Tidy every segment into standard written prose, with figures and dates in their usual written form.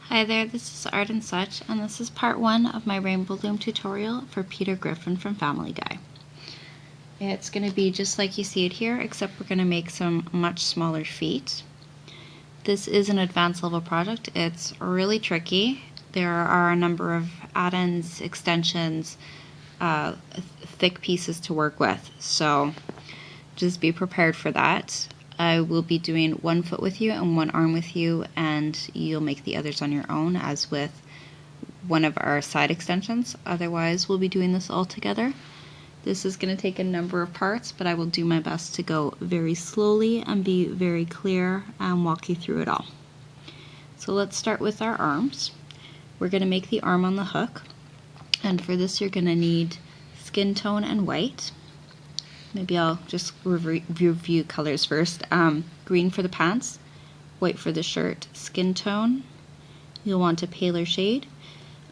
Hi there, this is Art and Such, and this is part 1 of my Rainbow Loom tutorial for Peter Griffin from Family Guy. It's going to be just like you see it here, except we're going to make some much smaller feet. This is an advanced level project. It's really tricky. There are a number of add-ins, extensions, thick pieces to work with, so just be prepared for that. I will be doing one foot with you and one arm with you, and you'll make the others on your own, as with one of our side extensions. Otherwise, we'll be doing this all together. This is going to take a number of parts, but I will do my best to go very slowly and be very clear and walk you through it all. So let's start with our arms. We're going to make the arm on the hook, and for this you're going to need skin tone and white. Maybe I'll just review colors first. Green for the pants, white for the shirt, skin tone. You'll want a paler shade.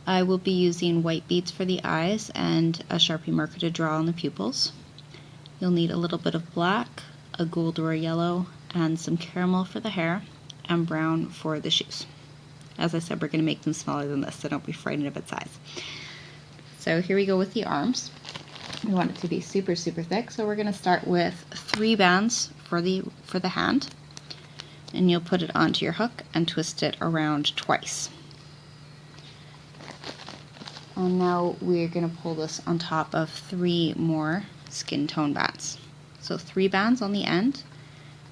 I will be using white beads for the eyes and a Sharpie marker to draw on the pupils. You'll need a little bit of black, a gold or a yellow, and some caramel for the hair, and brown for the shoes. As I said, we're going to make them smaller than this, so don't be frightened of its size. So here we go with the arms. We want it to be super thick, so we're going to start with 3 bands for the hand, and you'll put it onto your hook and twist it around twice. And now we're going to pull this on top of 3 more skin tone bands. So 3 bands on the end,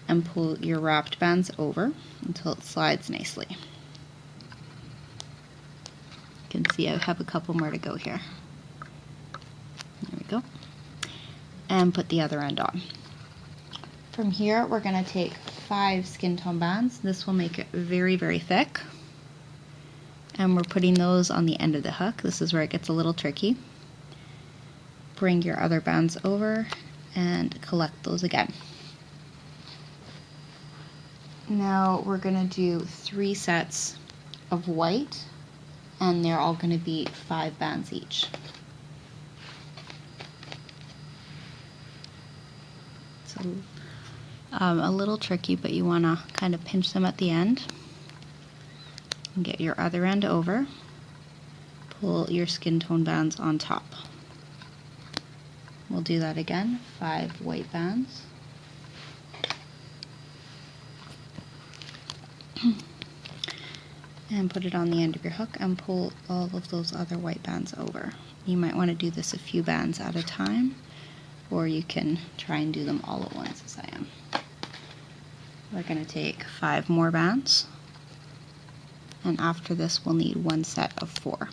and pull your wrapped bands over until it slides nicely. You can see I have a couple more to go here. There we go. And put the other end on. From here, we're going to take 5 skin tone bands. This will make it very thick. And we're putting those on the end of the hook. This is where it gets a little tricky. Bring your other bands over and collect those again. Now we're going to do 3 sets of white, and they're all going to be 5 bands each. A little tricky, but you want to kind of pinch them at the end and get your other end over. Pull your skin tone bands on top. We'll do that again, 5 white bands. And put it on the end of your hook and pull all of those other white bands over. You might want to do this a few bands at a time, or you can try and do them all at once, as I am. We're going to take 5 more bands, and after this we'll need 1 set of 4.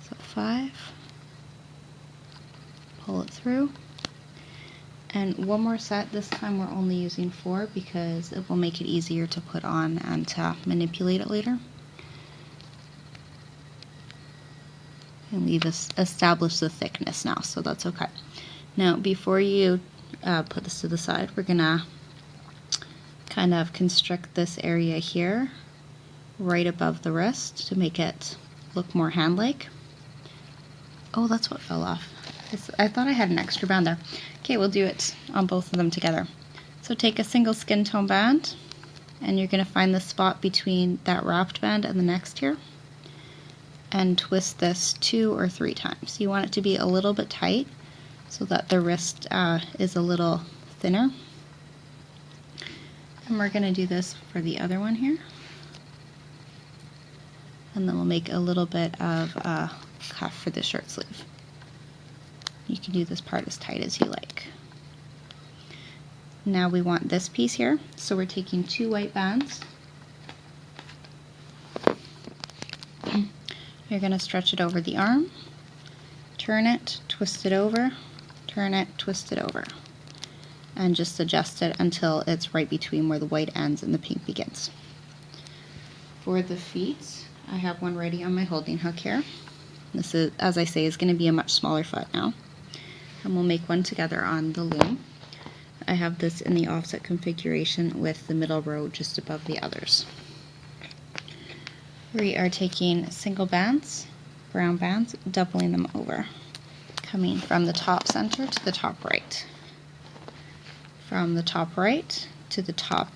So 5, pull it through, and 1 more set. This time we're only using 4 because it will make it easier to put on and to manipulate it later. And we've established the thickness now, so that's okay. Now, before you put this to the side, we're going to kind of constrict this area here, right above the wrist, to make it look more hand-like. Oh, that's what fell off. I thought I had an extra band there. Okay, we'll do it on both of them together. So take a single skin tone band, and you're going to find the spot between that wrapped band and the next here, and twist this 2 or 3 times. You want it to be a little bit tight so that the wrist is a little thinner. And we're going to do this for the other one here. And then we'll make a little bit of a cuff for the shirt sleeve. You can do this part as tight as you like. Now we want this piece here, so we're taking 2 white bands. You're going to stretch it over the arm, turn it, twist it over, turn it, twist it over, and just adjust it until it's right between where the white ends and the pink begins. For the feet, I have one ready on my holding hook here. This is, as I say, is going to be a much smaller foot now, and we'll make one together on the loom. I have this in the offset configuration with the middle row just above the others. We are taking single bands, brown bands, doubling them over, coming from the top center to the top right, from the top right to the top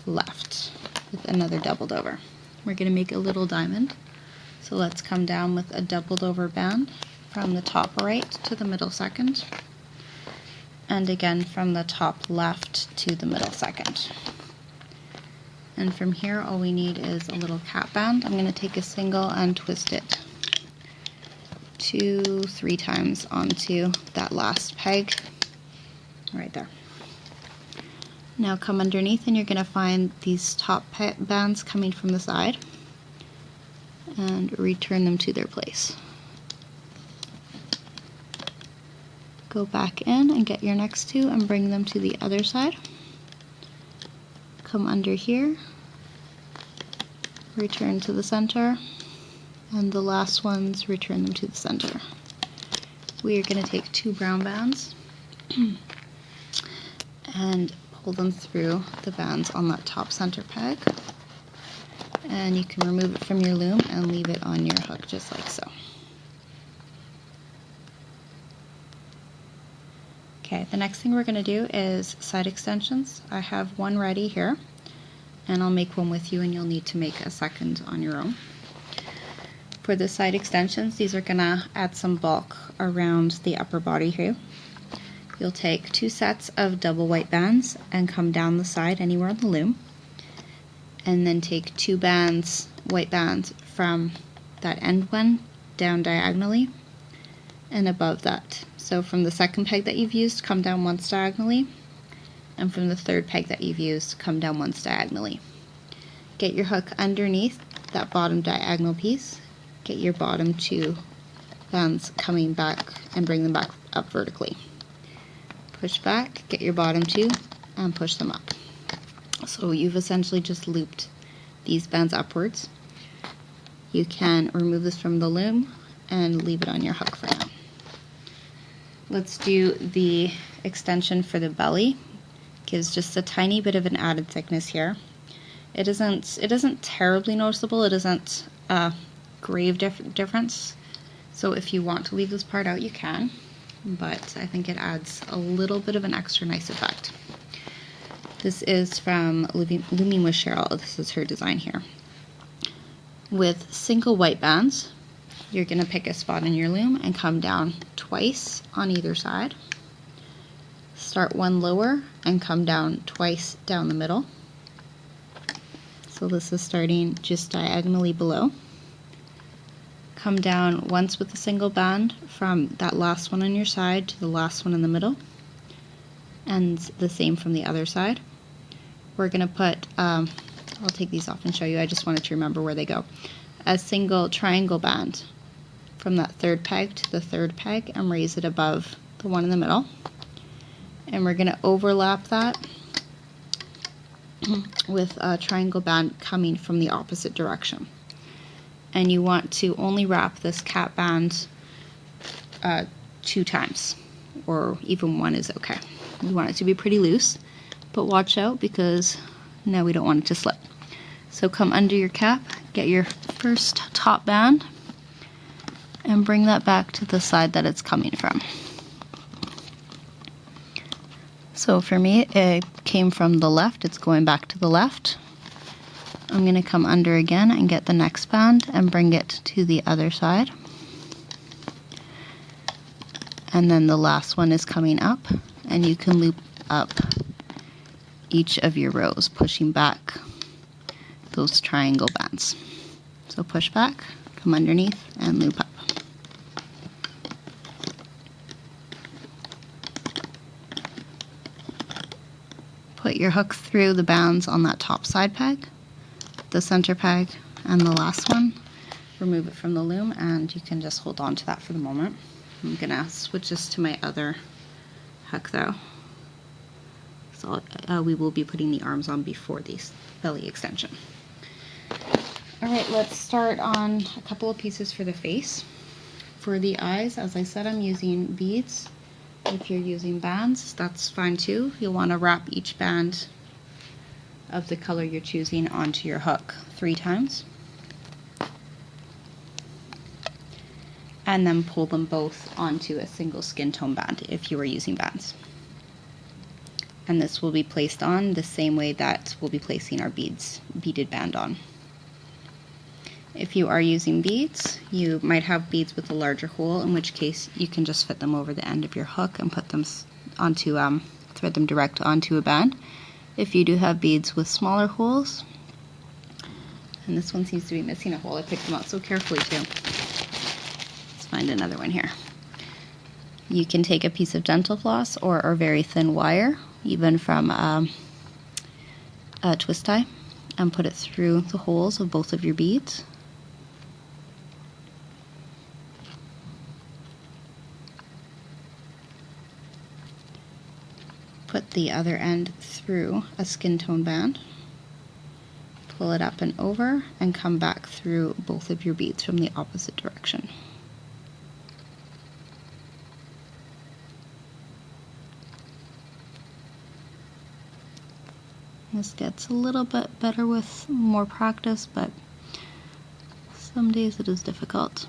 left with another doubled over. we're going to make a little diamond. So let's come down with a doubled over band from the top right to the middle second, and again from the top left to the middle second. And from here all we need is a little cap band. I'm going to take a single and twist it 2-3 times onto that last peg right there. Now come underneath and you're going to find these top bands coming from the side and return them to their place. Go back in and get your next two and bring them to the other side. Come under here, return to the center, and the last ones return them to the center. We are going to take 2 brown bands and pull them through the bands on that top center peg, and you can remove it from your loom and leave it on your hook just like so. Okay, the next thing we're going to do is side extensions. I have one ready here, and I'll make one with you, and you'll need to make a second on your own. For the side extensions, these are going to add some bulk around the upper body here. You'll take 2 sets of double white bands and come down the side anywhere on the loom, and then take 2 bands, white bands, from that end one down diagonally and above that. So from the second peg that you've used, come down once diagonally, and from the third peg that you've used, come down once diagonally. Get your hook underneath that bottom diagonal piece, get your bottom 2 bands coming back and bring them back up vertically. Push back, get your bottom 2 and push them up. So you've essentially just looped these bands upwards. You can remove this from the loom and leave it on your hook for now. Let's do the extension for the belly. Gives just a tiny bit of an added thickness here. It isn't terribly noticeable. It isn't a grave difference. So if you want to leave this part out, you can, but I think it adds a little bit of an extra nice effect. This is from Looming with Cheryl. This is her design here. With single white bands, you're going to pick a spot in your loom and come down twice on either side. Start one lower and come down twice down the middle. So this is starting just diagonally below. Come down once with a single band from that last one on your side to the last one in the middle, and the same from the other side. We're going to put, I'll take these off and show you, I just wanted to remember where they go, a single triangle band from that third peg to the third peg and raise it above the one in the middle. And we're going to overlap that with a triangle band coming from the opposite direction. And you want to only wrap this cap band 2 times, or even 1 is okay. We want it to be pretty loose, but watch out because now we don't want it to slip. So come under your cap, get your first top band, and bring that back to the side that it's coming from. So for me, it came from the left, it's going back to the left. I'm going to come under again and get the next band and bring it to the other side. And then the last one is coming up, and you can loop up each of your rows, pushing back those triangle bands. So push back, come underneath, and loop up. Put your hook through the bands on that top side peg, the center peg, and the last one. Remove it from the loom, and you can just hold on to that for the moment. I'm going to switch this to my other hook though. So we will be putting the arms on before the belly extension. Alright, let's start on a couple of pieces for the face. For the eyes, as I said, I'm using beads. If you're using bands, that's fine too. You'll want to wrap each band of the color you're choosing onto your hook 3 times. And then pull them both onto a single skin tone band if you are using bands. And this will be placed on the same way that we'll be placing our beaded band on. If you are using beads, you might have beads with a larger hole, in which case you can just fit them over the end of your hook and put them onto, thread them direct onto a band. If you do have beads with smaller holes, and this one seems to be missing a hole, I picked them out so carefully too. Let's find another one here. You can take a piece of dental floss or very thin wire, even from a twist tie, and put it through the holes of both of your beads. Put the other end through a skin tone band, pull it up and over, and come back through both of your beads from the opposite direction. This gets a little bit better with more practice, but some days it is difficult.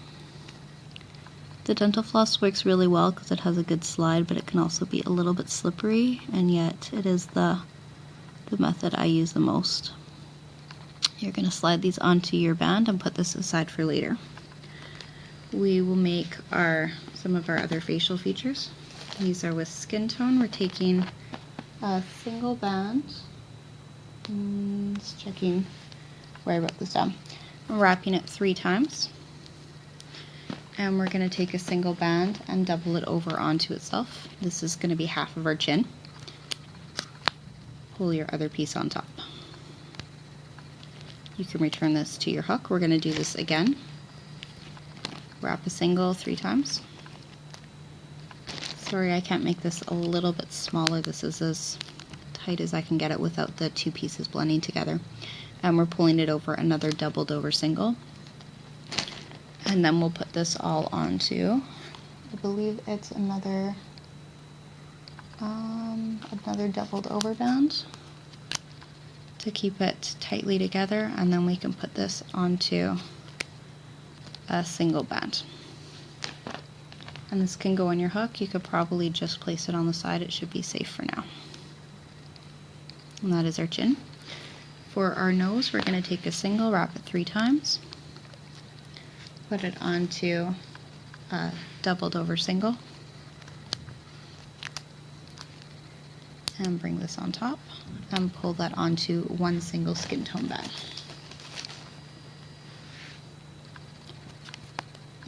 The dental floss works really well because it has a good slide, but it can also be a little bit slippery, and yet it is the method I use the most. You're going to slide these onto your band and put this aside for later. We will make some of our other facial features. These are with skin tone. We're taking a single band, just checking where I wrote this down. I'm wrapping it 3 times. And we're going to take a single band and double it over onto itself. This is going to be half of our chin. Pull your other piece on top. You can return this to your hook. We're going to do this again. Wrap a single 3 times. Sorry, I can't make this a little bit smaller. This is as tight as I can get it without the 2 pieces blending together. And we're pulling it over another doubled over single. And then we'll put this all onto, I believe it's another doubled over band to keep it tightly together, and then we can put this onto a single band. And this can go on your hook. You could probably just place it on the side. It should be safe for now. And that is our chin. For our nose, we're going to take a single, wrap it 3 times. Put it onto a doubled over single, and bring this on top and pull that onto 1 single skin tone band.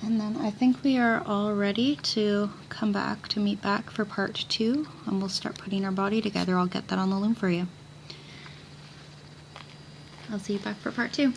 And then I think we are all ready to meet back for part 2, and we'll start putting our body together. I'll get that on the loom for you. I'll see you back for part 2.